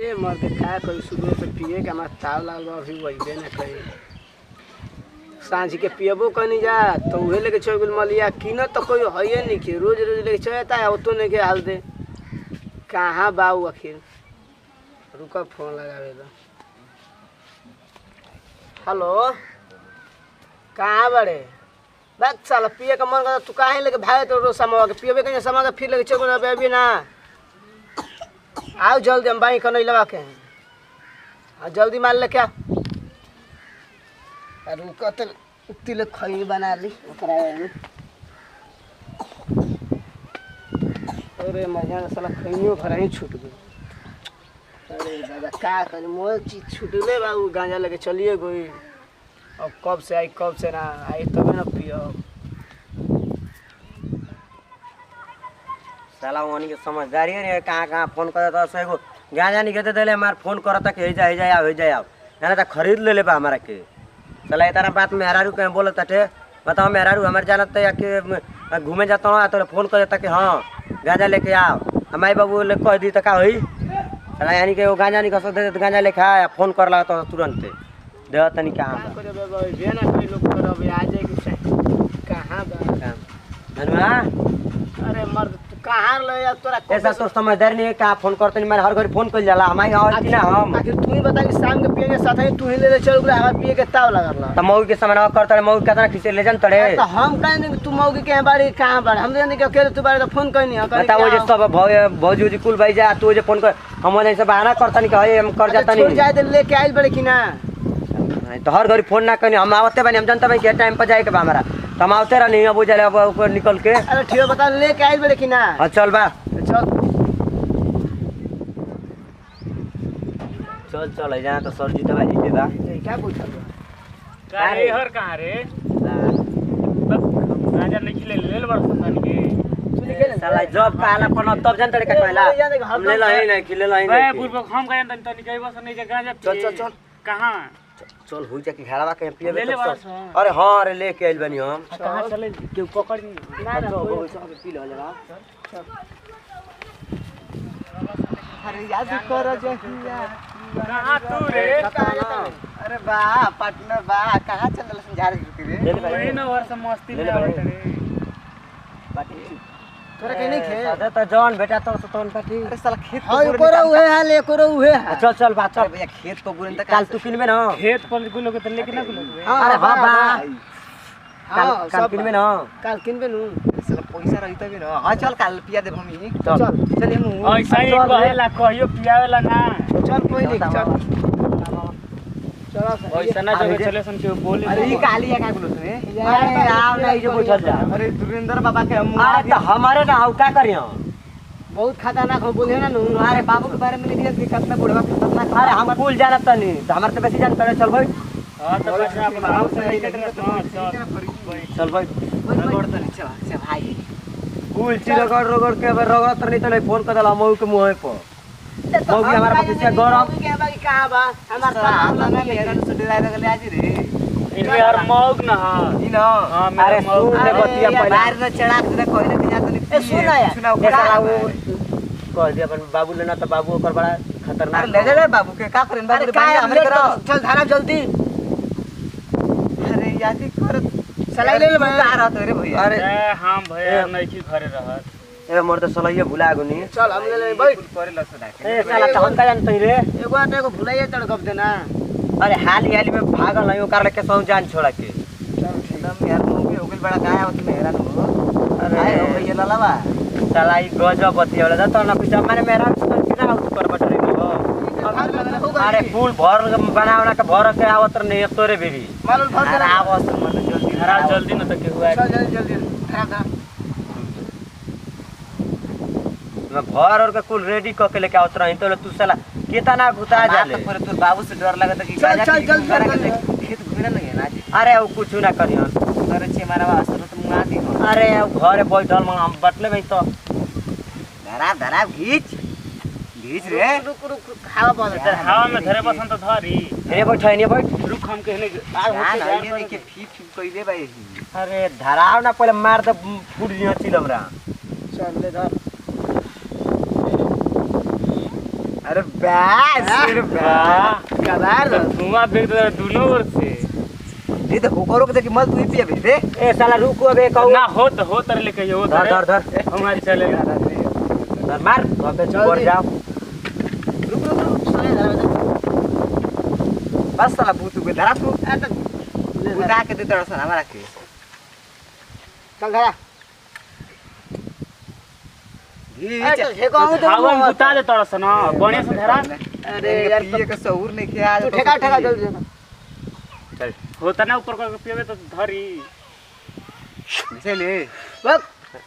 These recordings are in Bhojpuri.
अरे मर्द का कोई सुबह से पिए के हमारा ताव लागल अभी वही ना कहीं सांझ के पियबो कहीं जा तो उहे लेके चल गेल मलिया किन तो कोई है नहीं कि रोज रोज लेके चलता है तो नहीं के हाल दे कहाँ बाऊ आखिर रुका फोन लगावे दो हेलो कहाँ बड़े बात साला पिए का मन करता तू कहाँ लेके भागे तो रोज सामा के पियबे कहीं सामा के फिर लेके चल गेल अभी ना आओ जल्दी हम बाई कनई लगा के जल्दी माल लेके आ रुका तो तिल खई बना ली अरे मजा साला खइयो खराई छूट गई अरे दादा का करे मोर चीज छूटले बाबू गांजा लेके चलिए गई अब कब से आई कब से ना आई तब ना पियो साला वानी के समझदारी है कहाँ फोन करता सही को गांजा नहीं कहते थे हमारे फोन करता कि हो जाए आओ ना तो खरीद ले बा हमारा के साला इतना बात मेहरारू कहीं बोलता थे बताओ मेहरारू हमारे जानते या कि घूमे जाता हूँ तो फोन कर देता कि हाँ गांजा लेके आओ हमारे बाबू ले कह दी तो का हुई साला यानी कि वो गांजा नहीं कर सकते तो गांजा लेके आया फोन कर ला तो तुरंत दे तनी कहाँ धनवा अरे मर्द तू कहाँ ले जा तोरा ऐसा तो समझदार नहीं है कहाँ फोन करते नहीं हर घड़ी फोन कर जाला हमारे आवाज की ना हम आखिर तू ही बता कि शाम के पिए के साथ ही तू ही ले चल गया हमारे पिए के ताव लगल तो मऊ के सामान करता है मऊ कितना किसे ले जान तड़े तो हम कहीं नहीं तू मौगी के बाड़ी कहाँ बाड़ी हम जाने के अकेले तू बाड़ी तो फोन कहीं नहीं बता वो जो सब भौजी जी कुल भाई जा तू जो फोन कर हम जैसे बहाना करता नहीं कि हम कर जाता नहीं जाए तो लेके आइल बड़े कि ना तो हर घड़ी फोन ना करनी हम आवते बनी हम जानते भाई के टाइम पर जाए के बा हमारा तो हम आवते रह नहीं अब जाए अब ऊपर निकल के अरे ठीक है बता लेके आइल बड़े कि ना हाँ चल बा चल चल चल है जहाँ तो सर जी भाई जी बा क्या पूछल का रे हर कहाँ रे गाजर नहीं खिले ले बड़ सुंदर के साला जॉब का आला कोनो तब जानते का कहला हम ले लही नहीं खिले लही बे नहीं बुरबक हम गए त नहीं कई बस नहीं जे गाजर चल चल चल कहां चल हुई जा कि घाड़वा के पिए ले ले तो बरस अरे हां अरे लेके आइल बनी हम कहां चले के पकड़ ना ना पी लो जरा अरे याद कर जहिया कहां तू रे अरे वाह पार्टनर वाह कहाँ चल समझा रही रे ले ले भाई महीना वर्ष मस्ती ले में ले भाई। आवत रे तोरा के नहीं खे सादा तो जवान बेटा तो तोन पाटी अरे साला खेत हां एको उहे हाल एको उहे हाल चल चल बात चल भैया खेत को बुरन तक कल तू किनबे ना खेत पर गुलो के त लेके ना गुलो अरे हां बा हां कल किनबे ना कल किनबे नु साला पैसा रही तभी ना हां चल काल पिया देब हम ही चल चल हम ऐसा ही कहेला कहियो पियावेला ना चल कोई नहीं चल चलो ऐसा ना जगह चले सन के बोले अरे ई काली का गुलो रे अरे आओ ना ये बैठल जा अरे दुरेंद्र बाबा के हम अरे तो हमारे ना हम क्या करियो बहुत खतरनाक हो बोले ना नु अरे बाबू के बारे में लिखिए कि कितना बुढ़वा खतरनाक अरे हम कुल जानत नहीं तो हमारे से बेसी जानते चल भाई हां तो बस अपना हाउस से चल भाई रगड़ तो नहीं चल भाई कुल चीज रगड़ के रगड़त नहीं तो फोन कर दला मऊ के मुंह पर मऊ की हमारा पीछे गरम के बाकी कहां बा हमार साला ना मेरा से डराई लगले आज रे इनके यार मौग ना हां ई ना हां अरे मेरा मौग सुन ले बतिया पहले बाहर ना चढ़ा के कोई ना जा तो नहीं ए सुन यार सुना ये साला वो कह दिया अपन बाबू लेना तो बाबू ओकर बड़ा खतरनाक अरे ले ले बाबू के का करें बाबू अरे के का बांध हमरे करो चल धारा जल्दी अरे यादी कर चला ले ले भाई आ रहा तो रे भैया अरे हां भैया नहीं की घरे रहत ए मोर तो साला ये भुला गुनी चल हम ले ले बैठ करे लसो डाके ए साला तो हम का जानते रे एगो आटे एगो भुलाइए तड़कब देना अरे हाल ही में भागल नहीं ओकर लेके सौ जान छोड़ा के एकदम यार मुंह के ओगल बड़ा गाय होत मेरा नु अरे अरे ओ भैया लालावा साला ई गजब बतिया वाला तो ना पीछे मैंने मेरा कितना हाउस पर बटरी हो अरे फूल भर बनावना के भर के आवत नहीं तोरे बेबी मालूम भर अरे देना आवाज मतलब जल्दी धरा जल्दी न त के हुआ चल जल्दी जल्दी धरा धरा मैं भर और के कुल रेडी क के लेके आवत रही तो तू साला कितना घुता जाले तो पर तोर बाबू से डर लगता कि चल, चल, जल्दी, जल्दी। खेत घूमे लगे ना जी अरे वो कुछ ना करियो अरे छे मारा वास्ते तो मुंगा दी हो अरे वो घरे बैठल में हम बटले भाई तो धरा धरा घीच रे रुक रुक रुक हवा बंद तेरे हवा में धरे बसन त धरी ये बैठ रुक हम कहने ना ना ये नहीं के फीट कइले भाई अरे धराव ना पहले मार दे फूट जियो चिलम रा चल ले धर अरे बस अरे बस कबार धुआं फेंक दे दोनों ओर से। ये तो होकरो के कि मल तू ही पिए बे दे ए साला रुको अबे कहू ना हो तर लेके यो धर धर धर हमारे चले धर मार अबे बढ़ जाओ रुक रुक रुक साले धरा बस साला भूत के धरा तू आ तो उड़ा के दे तोरा सन हमारा के चल धरा ये ए तो ठेका हूं तो हवा में बुता दे तोरा सन बढ़िया से धरा। अरे यार ये के सहूर नहीं के आज तू ठेका ठेका जल्दी से चल होता ना ऊपर का पिएबे तो धरी चले बस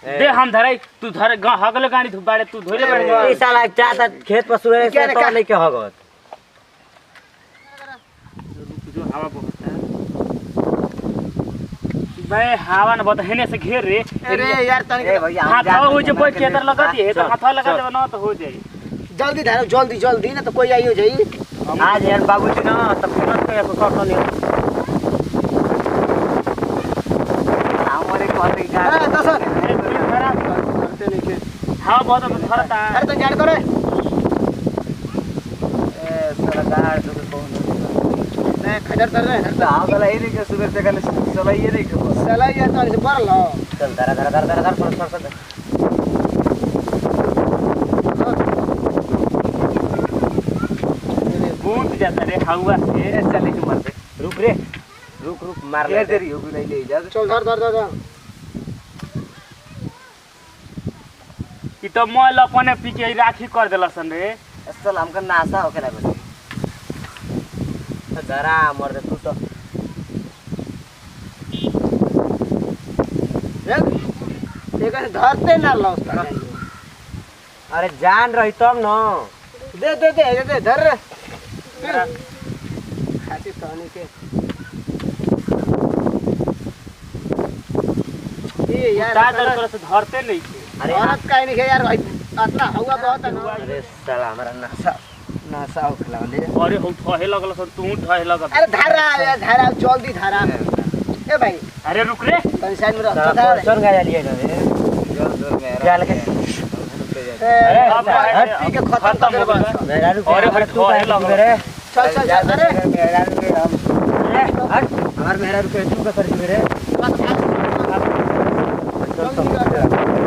दे हम धराई तू धर हगले गाड़ी धुबाड़े तू धोले ए साला चाचा खेत पर सुए क्या से रे, तो क्या? नहीं के हगत जो हवा बहुत है बे हवा न बहुत हेने से घेर रे। अरे यार तनी ए भैया हाथ हो जे कोई के अंदर लगा दिए तो हाथ लगा देबे ना तो हो जाई। जल्दी धरा जल्दी जल्दी ना तो कोई आई हो जाई। आज यार बाबूजी ना तब फेमस के को कर नहीं हमारे कहते का अरे दसन ए धरा करते नहीं के हवा बहुत धरता। अरे तो जाड़ करे ए साला गाड़ तो कौन मैं खजर कर रहे हैं हां साला ये नहीं के सुबह से कल साला ये नहीं के साला ये तो से पर लो चल धरा धरा धरा धरा धरा सर बूट जाता रे हवा से। ए चले के मर रुक रे रुक रुक मार ये ले देरी हो गई नहीं ले जा चल धर धर धर कि तो मोल अपने पीछे राखी कर देलसन रे। साला हमका नासा होके ना धरा मर दे तू तो एक धरते ना लो उसका अरे जान रही तब न दे दे दे दे धर खाती तहनी के ये यार दादा तोरा से धरते नहीं थे। अरे औरत का नहीं है यार इतना हवा बहुत है ना अरे साला हमारा नासा नासा होके ले अरे हम ठहे लगल सन तू ठहे लगल। अरे धारा यार धारा जल्दी धारा ए भाई अरे रुक रे तनी साइड में रह साला धारा कौन गाया लिए रे जोर जोर में चल के ए अब ठीक है खत्म कर दे बस मेरा रुक अरे भाई तू ठहे लगल रे चल चल चल अरे हमार मेरा रुक तू का कर मेरे जल्दी कर